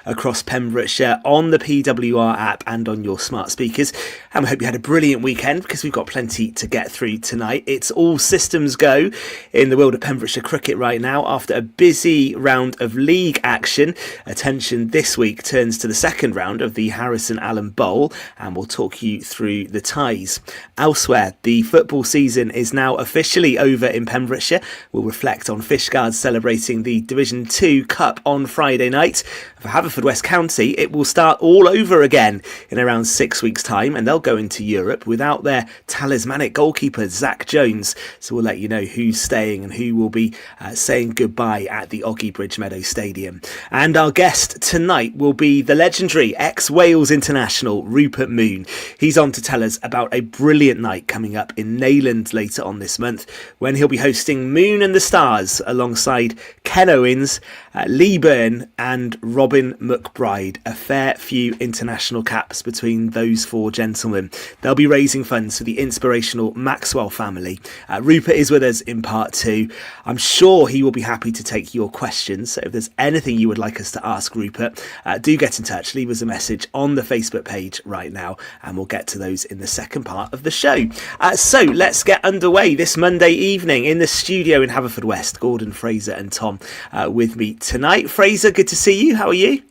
across Pembrokeshire on the PWR app and on your smart speakers. And we hope you had a brilliant weekend, because we've got plenty to get through tonight. It's all systems go in the world of Pembrokeshire cricket right now after a busy round of league action. Attention this week turns to the second round of the Harrison Allen Bowl, and we'll talk you through the ties. Elsewhere, the football season is now officially over in Pembrokeshire. We'll reflect on Fishguards celebrating the Division 2 Cup on Friday night. For Haverfordwest County, it will start all over again in around 6 weeks' time, and they'll go into Europe without their talismanic goalkeeper, Zach Jones. So we'll let you know who's staying and who will be saying goodbye at the Oggy Bridgemeadow Stadium. And our guest tonight will be the legendary ex-Wales international, Rupert Moon. He's on to tell us about a brilliant night coming up in Neyland later on this month, when he'll be hosting Moon and the Stars alongside Ken Owens, Lee Byrne and Robin McBride. A fair few international caps between those four gentlemen. They'll be raising funds for the inspirational Maxwell family. Rupert is with us in part 2. I'm sure he will be happy to take your questions. So if there's anything you would like us to ask Rupert, do get in touch. Leave us a message on the Facebook page right now, and we'll get to those in the second part of the show. So let's get underway this Monday evening in the studio in Haverfordwest. Gordon, Fraser and Tom with me tonight. Fraser, good to see you. How are you?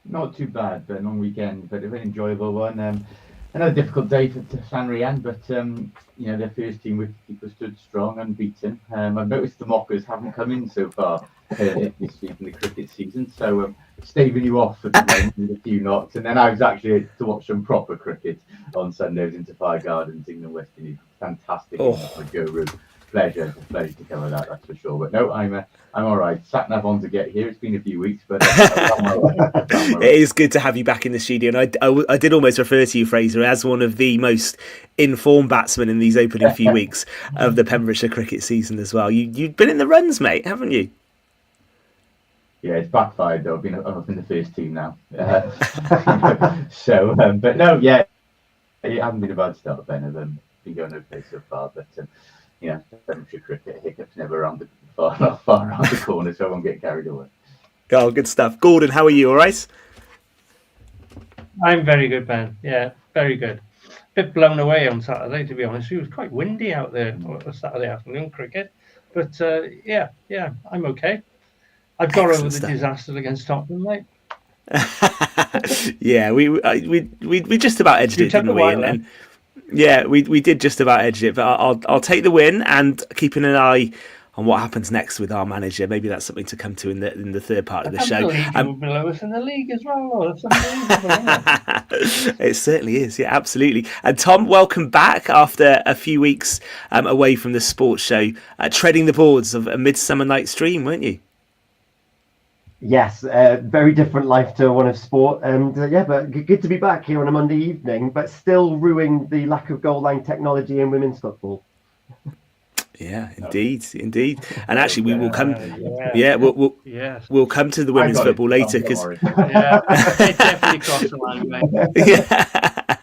Not too bad, but a long weekend, but a very enjoyable one. Another difficult day for Llanrhian, but their first team wicketkeeper stood strong, unbeaten. I've noticed the mockers haven't come in so far this week in the cricket season, so staving you off at the moment with a few knocks. And then I was actually to watch some proper cricket on Sundays into Fire Gardens, England, West Indies. Fantastic for Carew. Pleasure to cover that's for sure. But no, I'm all right. Sat nav on to get here. It's been a few weeks, but it is good to have you back in the studio. And I did almost refer to you, Fraser, as one of the most informed batsmen in these opening few weeks of the Pembrokeshire cricket season as well. You've been in the runs, mate, haven't you? Yeah, it's backfired though. I'm up in the first team now. But no, yeah, it hasn't been a bad start, Ben. I've been going okay so far, but. Pembrokeshire cricket hiccups never around far around the corner, so I won't get carried away. Oh, good stuff. Gordon, how are you? All right? I'm very good, Ben. Yeah, very good. Bit blown away on Saturday, to be honest. It was quite windy out there on Saturday afternoon cricket, but yeah, I'm okay. I've got over the disaster against Tottenham, mate. Yeah, we just about edged it, didn't we? And yeah, we did just about edge it, but I'll take the win, and keeping an eye on what happens next with our manager. Maybe that's something to come to in the third part of the show. Below us in the league as well. That's it certainly is. Yeah, absolutely. And Tom, welcome back after a few weeks away from the sports show, treading the boards of A Midsummer Night's Dream, weren't you? Yes, very different life to one of sport, and but good to be back here on a Monday evening, but still ruining the lack of goal line technology in women's football. Yeah, indeed. And actually, we will come. We'll come to the women's football later, because it definitely crossed the line, mate. Yeah.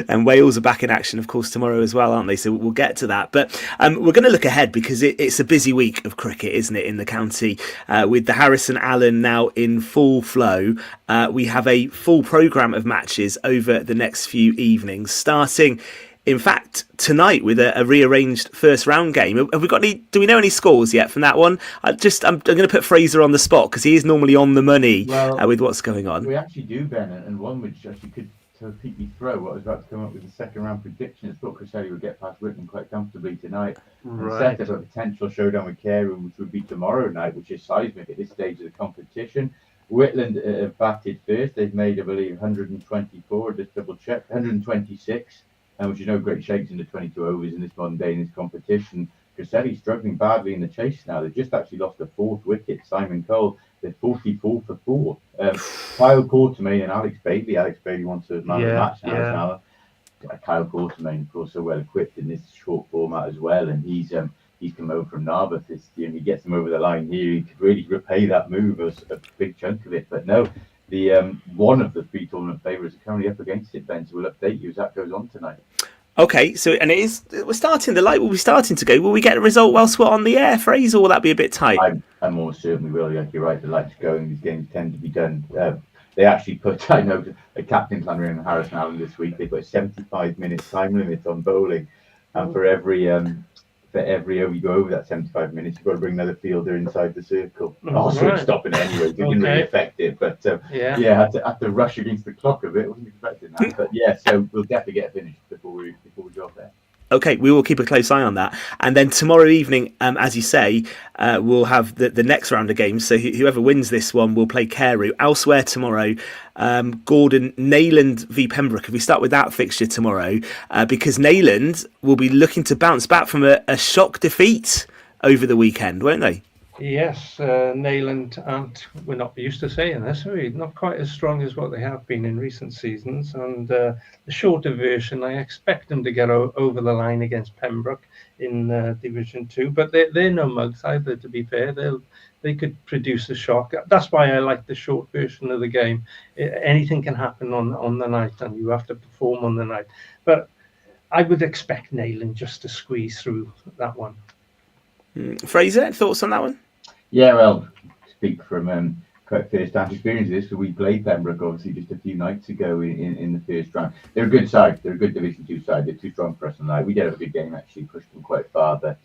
And Wales are back in action, of course, tomorrow as well, aren't they? So we'll get to that. But we're going to look ahead, because it's a busy week of cricket, isn't it, in the county? With the Harrison Allen now in full flow, we have a full programme of matches over the next few evenings, starting, in fact, tonight with a rearranged first round game. Have we got any? Do we know any scores yet from that one? I'm going to put Fraser on the spot, because he is normally on the money with what's going on. We actually do, Ben, and one which actually could keep me through what I was about to come up with the second round prediction. I thought Cresselly would get past Whitland quite comfortably tonight. Right. And set up a potential showdown with Carew, which would be tomorrow night, which is seismic at this stage of the competition. Whitland have batted first. They've made, I believe, 124. Just double check, 126. Which is no great shakes in the 22 overs in this modern day in this competition. Cresselly's struggling badly in the chase now. They've just actually lost a fourth wicket, Simon Cole. They're 44 for 4. Kyle Quartermain and Alex Bailey. Alex Bailey wants to man the match now. Kyle Quartermain, of course, so well equipped in this short format as well, and he's come over from Narberth. He gets them over the line here. He could really repay that move, a big chunk of it. But no, the one of the 3 tournament favourites are currently up against it, Ben. So we'll update you as that goes on tonight. Okay, so and we're starting. The light will be starting to go. Will we get a result whilst we're on the air, Fraser, or will that be a bit tight? I'm almost certain we will. Like you're right, the light's going. These games tend to be done. They actually put, I know, a captain planner in Harris and Allen this week. They put a 75-minute time limit on bowling, and for every over you go over that 75 minutes, you've got to bring another fielder inside the circle. Also, it's stopping it anyway. It didn't really affect it, but had to rush against the clock a bit. Wasn't expecting that, but yeah. So we'll definitely get it finished before we go off there. Okay, we will keep a close eye on that. And then tomorrow evening, as you say, we'll have the next round of games. So whoever wins this one will play Carew. Elsewhere tomorrow, Gordon, Neyland v Pembroke. If we start with that fixture tomorrow, because Neyland will be looking to bounce back from a shock defeat over the weekend, won't they? Yes, Neyland we're not used to saying this, not quite as strong as what they have been in recent seasons. And the shorter version, I expect them to get over the line against Pembroke in Division 2. But they're no mugs either, to be fair. They could produce a shock. That's why I like the short version of the game. Anything can happen on the night, and you have to perform on the night. But I would expect Neyland just to squeeze through that one. Fraser, thoughts on that one? Yeah, well, speak from quite first-hand experience of this, because we played Pembroke obviously just a few nights ago in the first round. They're a good side. They're a good Division 2 side. They're too strong for us tonight. We did have a good game, actually, pushed them quite far. But,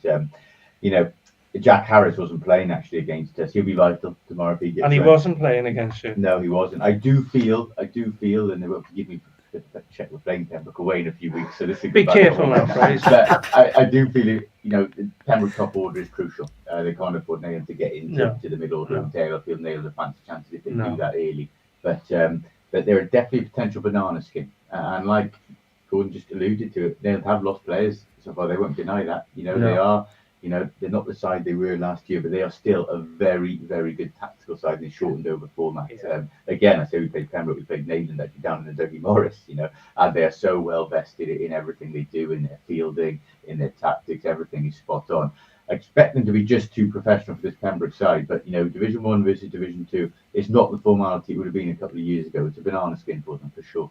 Jack Harris wasn't playing, actually, against us. He'll be vital tomorrow if he gets And he wasn't playing against you? No, he wasn't. I do feel, and they won't forgive me for check we're playing Pembroke away in a few weeks, so this is be careful now, Fraser. But I do feel it, Pembroke top order is crucial. They can't afford Neyland to get into the middle order and tail. I feel Neyland have fancy chances if they do that early. But they're definitely a potential banana skin. And like Gordon just alluded to it, Neyland have lost players so far. They won't deny that. They are. They're not the side they were last year, but they are still a very, very good tactical side in a shortened over format. Again, I say we played Pembroke, we played Neyland actually down in the Dougie Morris, and they are so well vested in everything they do, in their fielding, in their tactics, everything is spot on. I expect them to be just too professional for this Pembroke side, but Division 1 versus Division 2, it's not the formality it would have been a couple of years ago. It's a banana skin for them, for sure.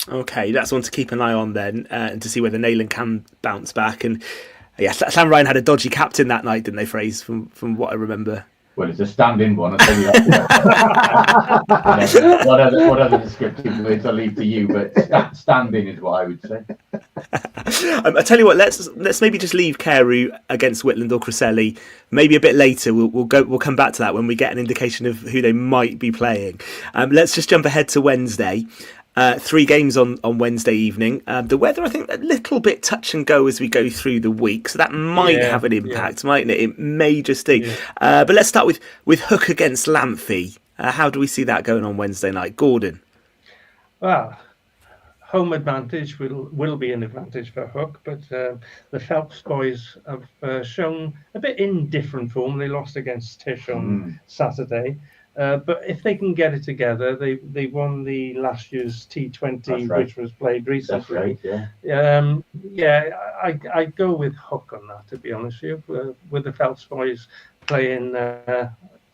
Okay, that's one to keep an eye on then, and to see whether Neyland can bounce back. And yeah, Sam Ryan had a dodgy captain that night, didn't they, Fraser, from what I remember? Well, it's a stand-in one, I'll tell you that. What other descriptive words I'll leave to you, but stand-in is what I would say. I tell you what, let's maybe just leave Carew against Whitland or Cresselly. Maybe a bit later. We'll come back to that when we get an indication of who they might be playing. Let's just jump ahead to Wednesday. 3 games on Wednesday evening. The weather, I think, a little bit touch and go as we go through the week, so that might have an impact, mightn't it? It may just do. But let's start with Hook against Lamphey. How do we see that going on Wednesday night? Gordon? Well, home advantage will be an advantage for Hook, but the Phelps boys have shown a bit indifferent form. They lost against Tish on Saturday. But if they can get it together, they won the last year's T20, which was played recently. That's right, I go with Hook on that, to be honest with you, with the Phelps boys playing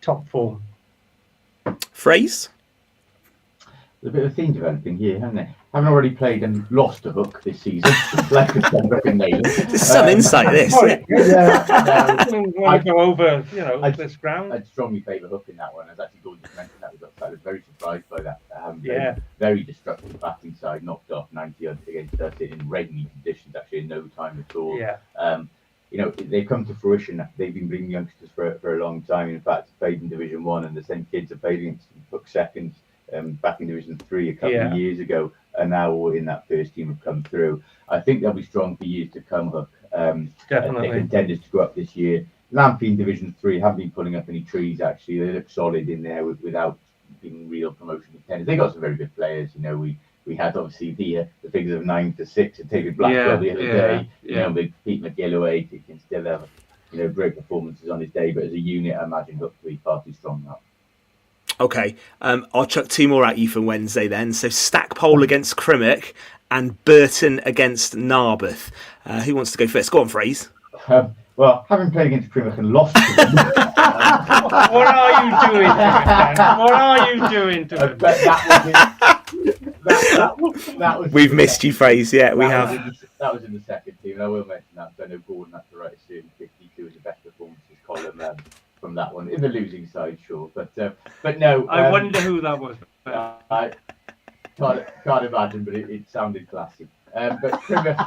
top form. Phrase? There's a bit of a theme developing here, hasn't there? Haven't already played and lost a Hook this season. Like with Pembroke and Neyland. There's some insight this. Want to go over, this ground? I'd strongly favour Hook in that one. As actually Gordon just mentioned that, I was very surprised by that. Very destructive batting side, knocked off 90 against us in rainy conditions, actually in no time at all. They've come to fruition. They've been bringing youngsters for a long time. In fact, played in Division 1, and the same kids have played against Hook seconds back in Division 3 a couple of years ago, and now all in that first team have come through. I think they'll be strong for years to come, Hook. Definitely. They're contenders to go up this year. Lamphey in Division 3 haven't been pulling up any trees, actually. They look solid in there without being real promotion contenders. They got some very good players. We had obviously the figures of 9-6 at David Blackwell the other day. With Pete McGilloway, he can still have great performances on his day, but as a unit, I imagine Hook will be far too strong now. Okay, I'll chuck 2 more at you for Wednesday then. So Stackpole against Crymych and Burton against Narberth. Who wants to go first? Go on, Fraser. Well, having played against Crymych and lost to them, what are you doing to it, Dan? What are you doing to it? that was We've missed you, Fraser. Yeah, we have. that was in the second team. And I will mention that, because I know Gordon had to write a certain 52 as the best performances column from that one. In the losing side, sure. But no. I wonder who that was. I can't imagine, but it sounded classy. But Crymych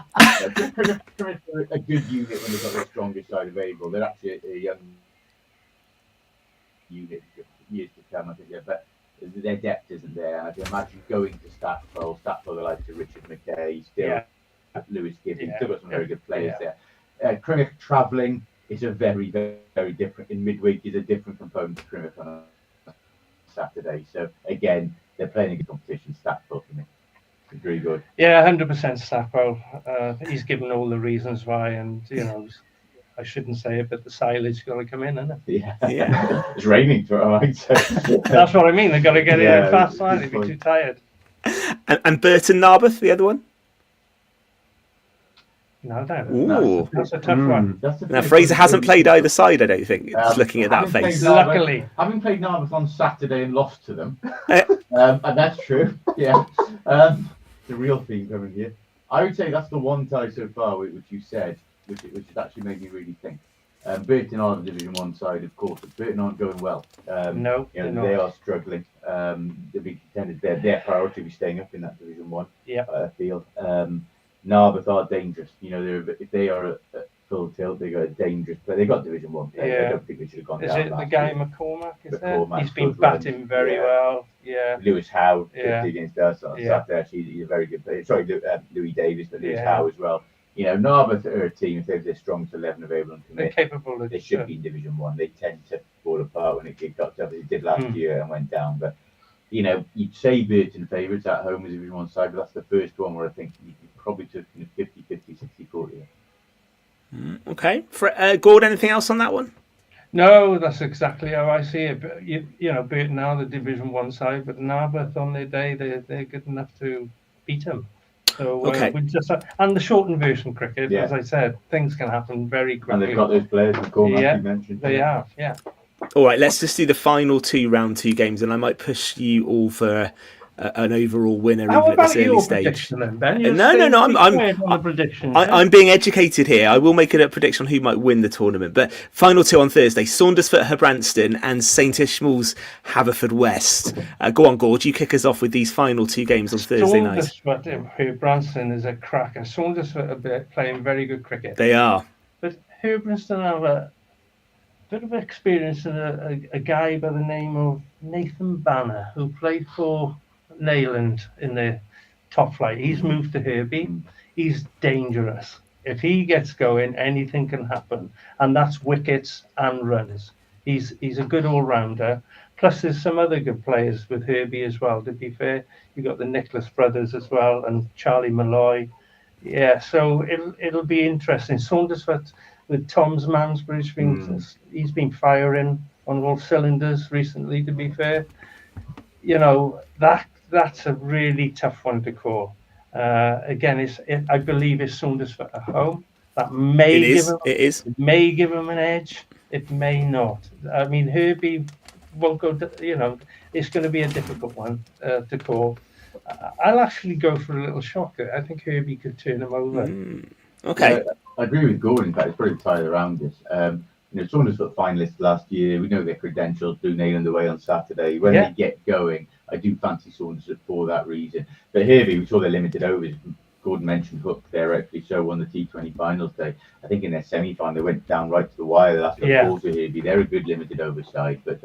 are a good unit when they've got the strongest side available. They're actually a young unit years to come, I think. Yeah, but their depth isn't there. And I can imagine going to Stackpole, the likes of Richard McKay, still Lewis Gibbs, still got some very good players there. Crymych travelling is a very, very, very different. In midweek is a different component to Crymych on a Saturday. So again, they're playing a good competition. Stackpole for me. Very good. Yeah, 100% Stackpole. He's given all the reasons why, and I shouldn't say it, but the silage got to come in, isn't it? Yeah. It's raining tomorrow night. So. That's what I mean. They've got to get in fast. They'd be too tired. And Burton Narberth, the other one. No, that's a tough one. Now Fraser hasn't played either side, I don't think. Just looking at that face. Luckily, having played Narberth on Saturday and lost to them, and that's true. Yeah, the real theme coming here. I would say that's the one tie so far, which you said, which has actually made me really think. Burton are the Division 1 side, of course, but Burton aren't going well. No, they are struggling. They've been contended. Their priority will be staying up in that Division 1. Yeah, I feel. Narberth are dangerous. If they are at full tilt, they got dangerous. But they got Division 1. I don't think they should have gone down. Is it the guy McCormack? McCormack, he's been batting very well. Yeah. Lewis Howe against us on Saturday. Actually, he's a very good player. Sorry, Louis Davis, but Lewis Howe as well. Narberth are a team. If they have their strongest 11 available and commit, they're capable. They should be in Division 1. They tend to fall apart when it got up as it did last year and went down. But you'd say Burton favourites at home as a Division 1 side, but that's the first one where I think you probably took 50-50, 60-40. Okay. Gord, anything else on that one? No, that's exactly how I see it. But Burton are the Division 1 side, but Narberth on their day, they're good enough to beat them. So we just and the shortened version cricket, as I said, things can happen very quickly. And they've got those players, McCormack, you mentioned. They have, All right, let's just do the final two round 2 games, and I might push you all for an overall winner even at this early stage. Then, Ben? No. I'm being educated here. I will make a prediction on who might win the tournament. But final 2 on Thursday: Saundersfoot, Herbrandston, and St Ishmaels, Haverfordwest. Go on, Gord. You kick us off with these final 2 games on Thursday night. Saundersfoot, Herbrandston is a cracker. Saundersfoot are playing very good cricket. They are. But Herbrandston have a bit of experience in a guy by the name of Nathan Banner, who played for Neyland in the top flight. He's moved to Herbie. He's dangerous. If he gets going, anything can happen, and that's wickets and runs. He's a good all-rounder. Plus, there's some other good players with Herbie as well. To be fair, you got the Nicholas brothers as well, and Charlie Malloy. Yeah, so it'll be interesting. Saundersfoot with Tom's Mansbridge, he's been firing on all cylinders recently. To be fair, that's a really tough one to call. Again, I believe it's Saundersfoot at home. That may It may give him an edge. It may not. I mean, Herbie won't go. It's going to be a difficult one to call. I'll actually go for a little shocker. I think Herbie could turn him over. Okay. I agree with Gordon. In fact, it's probably tied around this. Saundersfoot finalists last year. We know their credentials. Blew Neyland away on Saturday. When they get going, I do fancy Saundersfoot for that reason. But Herbie, we saw their limited overs. Gordon mentioned Hook there, actually so won the T20 finals day. I think in their semi-final, they went down right to the wire. The last couple of balls to Herbie. They're a good limited over side. But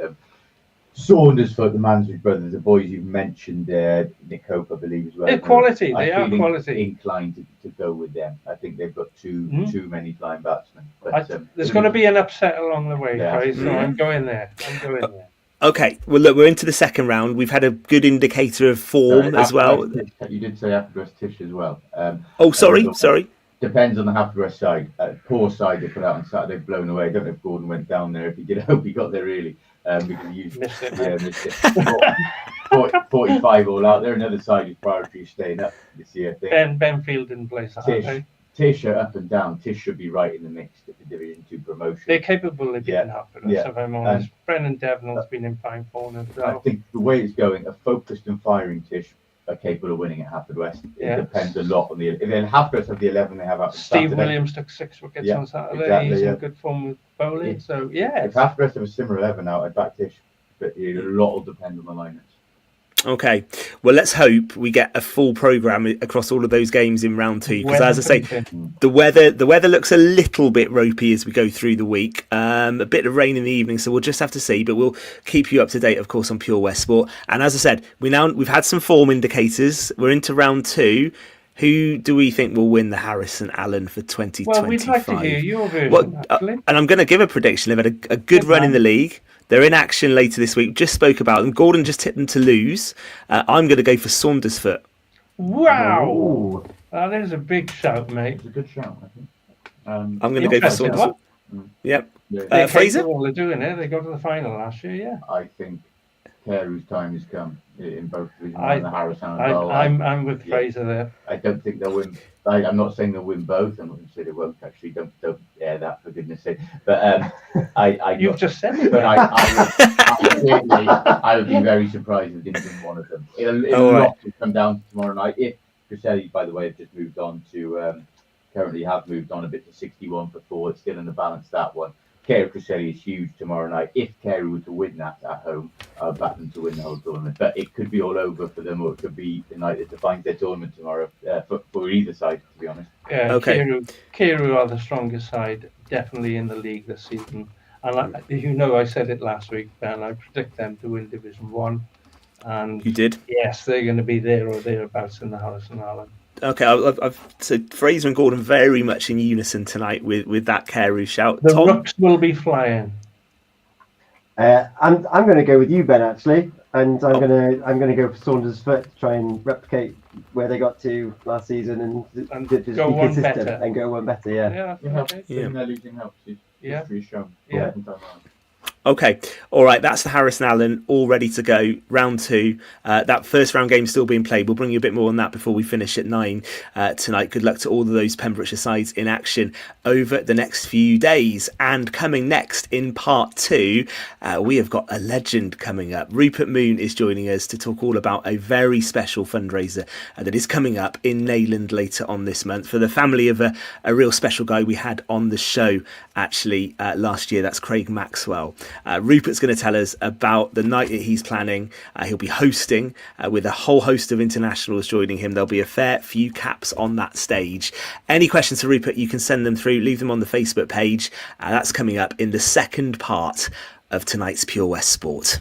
Saundersfoot, the Mansbridge brothers, the boys you've mentioned there, Nick Hope, I believe, as well. They're quality. They are quality. Inclined to go with them. I think they've got too many flying batsmen. But, there's going to be an upset along the way, right? So I'm going there. Okay, well, look, we're into the second round. We've had a good indicator of form as well. You did say Haverfordwest Tish as well. Sorry. Depends on the Haverfordwest side. Poor side they put out on Saturday, blown away. I don't know if Gordon went down there. If he did, I hope he got there early. Because he missed it. 45 all out. They're another side whose priority is staying up this year. Benfield didn't play Saturday. Tish are up and down. Tish should be right in the mix for the Division 2 promotion. They're capable of getting up for us, if I'm honest. Brennan Devonall's been in fine form as well. I think the way it's going, a focused and firing Tish are capable of winning at Haverfordwest. Yeah. It depends a lot on if Haverfordwest have the 11 they have out. Steve Williams took 6 wickets on Saturday. Exactly, He's in good form with bowling. If Haverfordwest have a similar 11 out, I'd back Tish. But a lot will depend on the lineups. Okay, well, let's hope we get a full programme across all of those games in round 2, because as I say, the weather looks a little bit ropey as we go through the week. A bit of rain in the evening, so we'll just have to see, but we'll keep you up to date, of course, on Pure West Sport. And as I said, we've had some form indicators. We're into round 2. Who do we think will win the Harris and Allen for 2025? Well, we'd like to hear your version, actually. And I'm going to give a prediction. They've had a good run in the league. They're in action later this week. Just spoke about them. Gordon just tipped them to lose. I'm going to go for Saundersfoot. Wow! That is a big shout, mate. It's a good shout, I think. I'm going to go for Saundersfoot. Yep. Fraser? They're doing it. They got to the final last year, yeah. I think Carew's time has come in both divisions. And the Harris and I'm with Fraser there. I don't think they'll win. I'm not saying they'll win both. I'm not going to say they won't. Actually, don't air that, for goodness sake. But You've just said it. But I would be very surprised if they didn't win one of them. It'll not come down to tomorrow night. If Cresselly, by the way, have just moved on to currently have moved on a bit to 61 for 4. It's still in the balance, that one. Cresselly is huge tomorrow night. If Carew were to win that at home, I'll back them to win the whole tournament. But it could be all over for them, or it could be the night that defines their tournament tomorrow for either side, to be honest. Yeah, okay. Carew are the strongest side, definitely in the league this season. And I said it last week, Ben. I predict them to win Division 1. And you did? Yes, they're going to be there or thereabouts in the Harris and Allen. Okay, so Fraser and Gordon very much in unison tonight with that Carew shout. The Tom? Rooks will be flying. I'm going to go with you, Ben, actually, and I'm going to go for Saundersfoot to try and replicate where they got to last season and just be consistent and go one better. Yeah. They're losing help. History shown. Yeah. Okay, all right, that's the Harris and Allen all ready to go. Round 2. That first round game is still being played. We'll bring you a bit more on that before we finish at 9 tonight. Good luck to all of those Pembrokeshire sides in action over the next few days. And coming next in part 2, we have got a legend coming up. Rupert Moon is joining us to talk all about a very special fundraiser that is coming up in Neyland later on this month for the family of a real special guy we had on the show actually last year. That's Craig Maxwell. Rupert's going to tell us about the night that he's planning. He'll be hosting with a whole host of internationals joining him. There'll be a fair few caps on that stage. Any questions for Rupert, you can send them through. Leave them on the Facebook page. That's coming up in the second part of tonight's Pure West Sport.